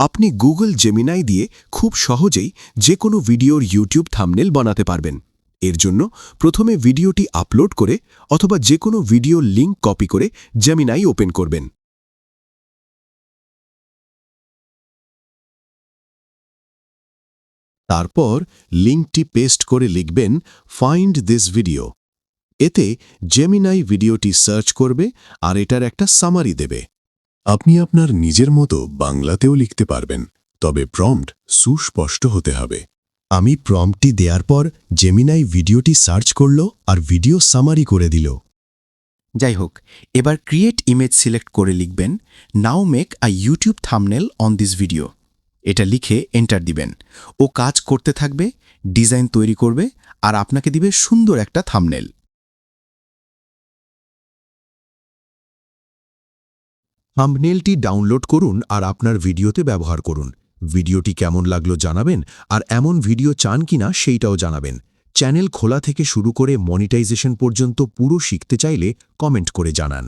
আপনি Google Gemini দিয়ে খুব সহজেই যে কোনো ভিডিওর ইউটিউব থাম্বনেল বানাতে পারবেন। এর জন্য প্রথমে ভিডিওটি আপলোড করে অথবা যে কোনো ভিডিওর লিঙ্ক কপি করে জেমিনাই ওপেন করবেন। তারপর লিঙ্কটি পেস্ট করে লিখবেন ফাইন্ড দিস ভিডিও। এতে জেমিনাই ভিডিওটি সার্চ করবে আর এটার একটা সামারি দেবে। আপনি আপনার নিজের মতো বাংলাতেও লিখতে পারবেন, তবে প্রম্পট সুস্পষ্ট হতে হবে। আমি প্রম্পটটি দেওয়ার পর জেমিনাই ভিডিওটি সার্চ করল আর ভিডিও সামারি করে দিল। যাই হোক, এবার ক্রিয়েট ইমেজ সিলেক্ট করে লিখবেন now make a YouTube thumbnail on this video. এটা লিখে এন্টার দিবেন। ও কাজ করতে থাকবে, ডিজাইন তৈরি করবে আর আপনাকে দিবে সুন্দর একটা থাম্বনেল। থাম্বনেলটি ডাউনলোড করুন আর আপনার ভিডিওতে ব্যবহার করুন। ভিডিওটি কেমন লাগলো জানাবেন, আর এমন ভিডিও চান কিনা সেইটাও জানাবেন। চ্যানেল খোলা থেকে শুরু করে মনিটাইজেশন পর্যন্ত পুরো শিখতে চাইলে কমেন্ট করে জানান।